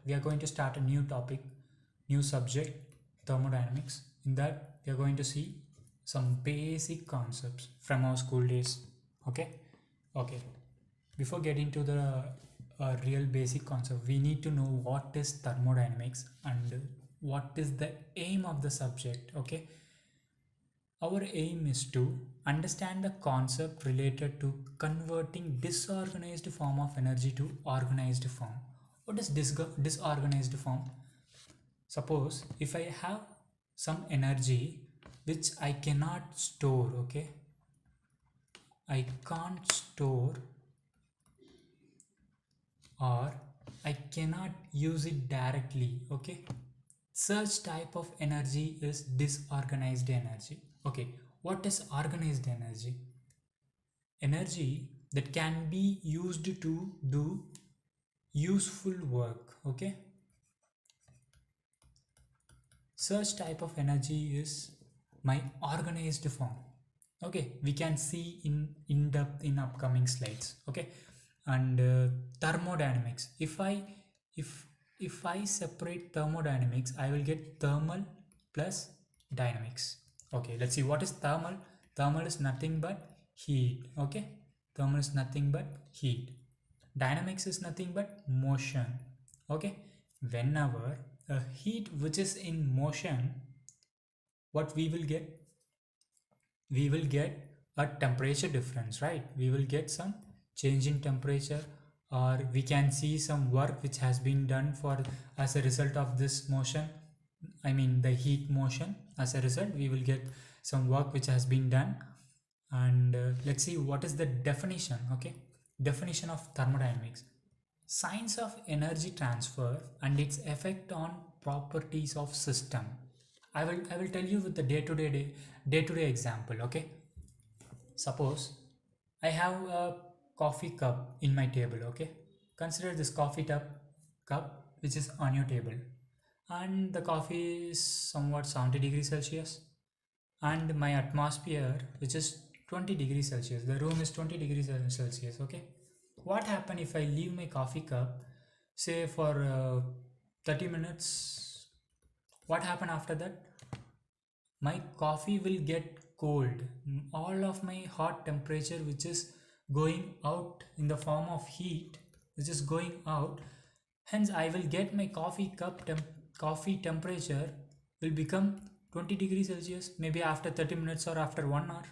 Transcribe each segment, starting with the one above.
we are going to start a new topic, new subject, thermodynamics. In that, we are going to see some basic concepts from our school days. Okay? Okay. Before getting to the real basic concept, we need to know what is thermodynamics and what is the aim of the subject. Okay? Our aim is to understand the concept related to converting disorganized form of energy to organized form. What is disorganized form? Suppose if I have some energy which I cannot store, okay? I can't store or I cannot use it directly, okay? Such type of energy is disorganized energy. Okay, what is organized energy? Energy that can be used to do useful work. Okay, such type of energy is my organized form. Okay, we can see in depth in upcoming slides. Okay, and thermodynamics, if if I separate thermodynamics, I will get thermal plus dynamics. Okay, let's see what is thermal. Thermal is nothing but heat. Okay, thermal is nothing but heat. Dynamics is nothing but motion. Okay, whenever a heat which is in motion, what we will get? We will get a temperature difference, right? We will get some change in temperature, or we can see some work which has been done for as a result of this motion. I mean the heat motion. As a result, we will get some work which has been done. And let's see what is the definition. Okay, definition of thermodynamics: science of energy transfer and its effect on properties of system. I will tell you with the day-to-day example. Okay, suppose I have a coffee cup in my table. Okay, consider this cup which is on your table, and the coffee is somewhat 70 degrees Celsius, and my atmosphere which is 20 degrees Celsius. The room is 20 degrees Celsius. Okay, what happen if I leave my coffee cup, say for 30 minutes? What happen after that? My coffee will get cold. All of my hot temperature which is going out in the form of heat, which is going out, hence I will get my coffee temperature will become 20 degrees Celsius, maybe after 30 minutes or after 1 hour.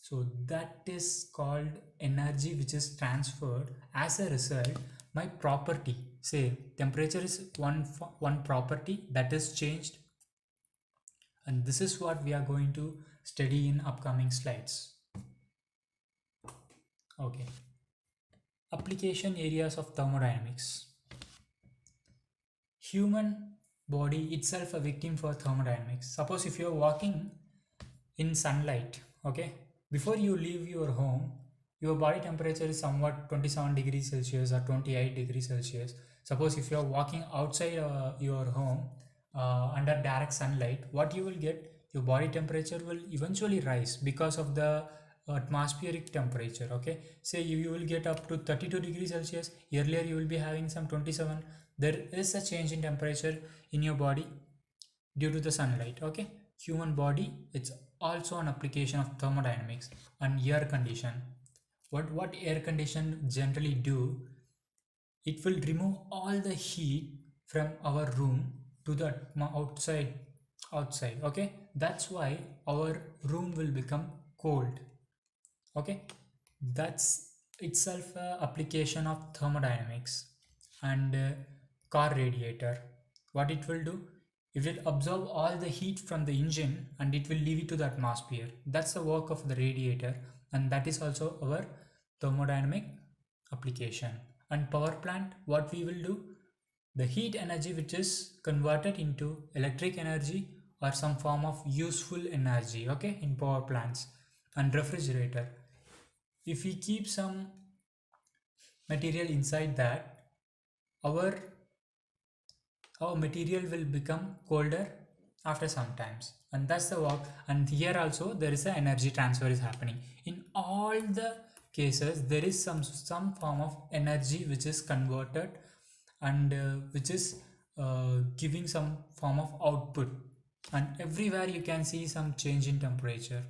So that is called energy which is transferred. As a result, my property, say temperature is one property that is changed, and this is what we are going to study in upcoming slides. Okay, application areas of thermodynamics. Human body itself a victim for thermodynamics. Suppose if you are walking in sunlight, okay, before you leave your home, your body temperature is somewhat 27 degrees Celsius or 28 degrees Celsius. Suppose if you are walking outside your home under direct sunlight, what you will get? Your body temperature will eventually rise because of the atmospheric temperature. Okay, say you will get up to 32 degrees Celsius. Earlier you will be having some 27. There is a change in temperature in your body due to the sunlight. Okay, human body, it's also an application of thermodynamics. And air condition, what air condition generally do, it will remove all the heat from our room to the outside. Okay, that's why our room will become cold. Okay, that's itself a application of thermodynamics. And car radiator, what it will do, it will absorb all the heat from the engine and it will leave it to the atmosphere. That's the work of the radiator, and that is also our thermodynamic application. And power plant, what we will do, the heat energy which is converted into electric energy or some form of useful energy, okay, in power plants. And refrigerator, if we keep some material inside that, our material will become colder after some times, and that's the work. And here also there is a energy transfer is happening. In all the cases there is some form of energy which is converted and which is giving some form of output, and everywhere you can see some change in temperature.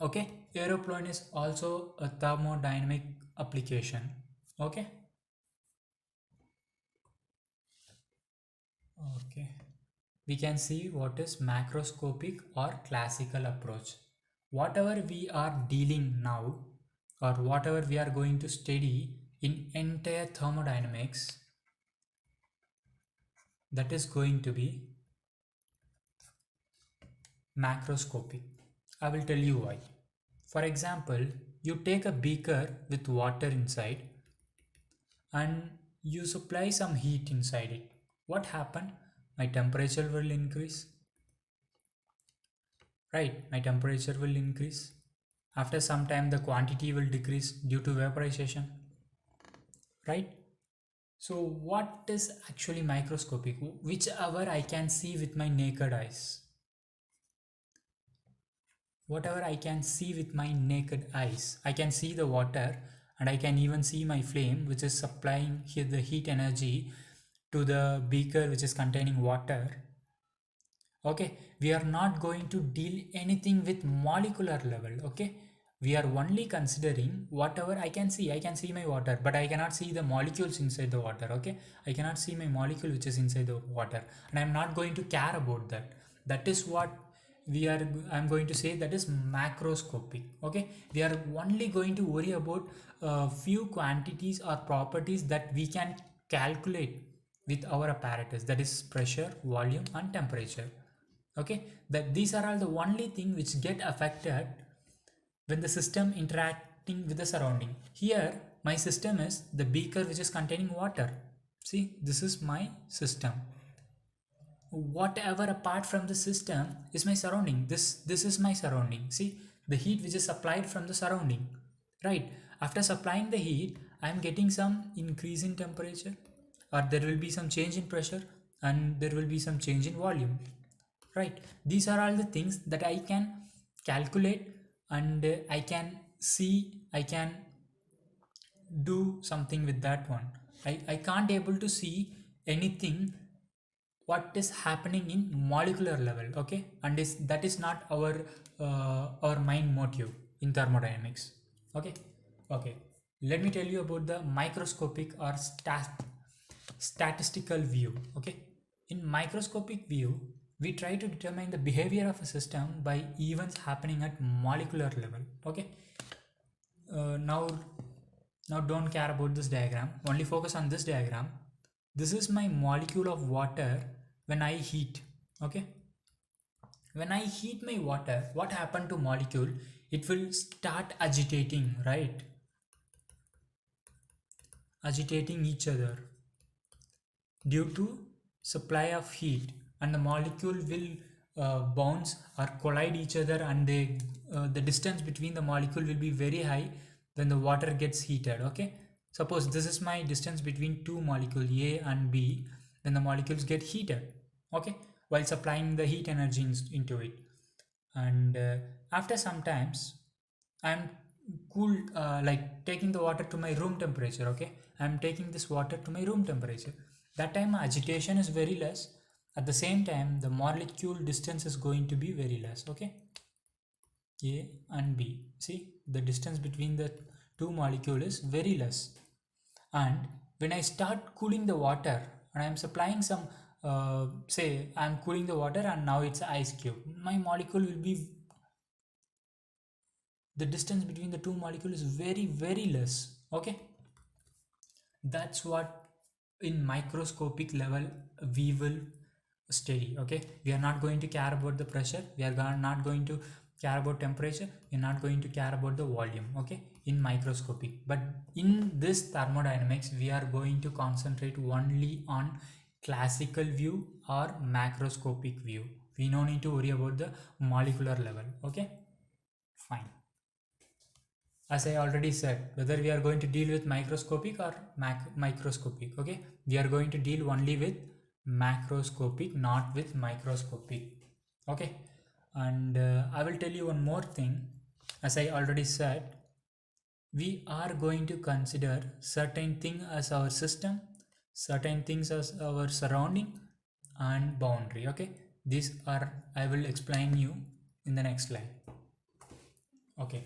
Okay, aeroplane is also a thermodynamic application. Okay. Okay, we can see what is macroscopic or classical approach. Whatever we are dealing now, or whatever we are going to study in entire thermodynamics, that is going to be macroscopic. I will tell you why. For example, you take a beaker with water inside and you supply some heat inside it. What happened? My temperature will increase. Right, my temperature will increase. After some time, the quantity will decrease due to vaporization. Right? So, what is actually microscopic? Whichever I can see with my naked eyes. Whatever I can see with my naked eyes, I can see the water and I can even see my flame, which is supplying here the heat energy to the beaker which is containing water. Okay, we are not going to deal anything with molecular level. Okay, we are only considering whatever I can see my water, but I cannot see the molecules inside the water. Okay, I cannot see my molecule which is inside the water, and I'm not going to care about that. That is what I'm going to say, that is macroscopic. Okay, we are only going to worry about a few quantities or properties that we can calculate with our apparatus, that is pressure, volume and temperature. Okay, that these are all the only thing which get affected when the system interacting with the surrounding. Here my system is the beaker which is containing water. See, this is my system. Whatever apart from the system is my surrounding. This is my surrounding. See, the heat which is supplied from the surrounding. Right, after supplying the heat, I am getting some increase in temperature, or there will be some change in pressure, and there will be some change in volume. Right, these are all the things that I can calculate, and I can see, I can do something with that one. I can't able to see anything what is happening in molecular level. Okay, and that is not our main motive in thermodynamics. Okay. Okay, let me tell you about the microscopic or statistical view. Okay, in microscopic view, we try to determine the behavior of a system by events happening at molecular level. Okay, now don't care about this diagram, only focus on this diagram. This is my molecule of water when I heat. Okay, when I heat my water, what happened to molecule? It will start agitating, right? Agitating each other due to supply of heat, and the molecule will bounce or collide each other, and the distance between the molecule will be very high when the water gets heated. Okay, suppose this is my distance between two molecules A and B when the molecules get heated. Okay, while supplying the heat energy into it, and after some times I'm cool, like taking the water to my room temperature. Okay, I'm taking this water to my room temperature. That time agitation is very less. At the same time, the molecule distance is going to be very less. Okay, A and B. See, the distance between the two molecules is very less. And when I start cooling the water, and I'm supplying some, say I'm cooling the water and now it's ice cube, my molecule will be, the distance between the two molecules is very less. Okay, that's what in microscopic level we will study. Okay, we are not going to care about the pressure, we are not going to care about temperature, we are not going to care about the volume. Okay, in microscopic, but in this thermodynamics we are going to concentrate only on classical view or macroscopic view. We no need to worry about the molecular level. Okay, fine. As I already said, whether we are going to deal with microscopic or microscopic. Okay, we are going to deal only with macroscopic, not with microscopic. Okay, and I will tell you one more thing. As I already said, we are going to consider certain thing as our system, certain things as our surrounding, and boundary. Okay, these are I will explain you in the next slide. Okay,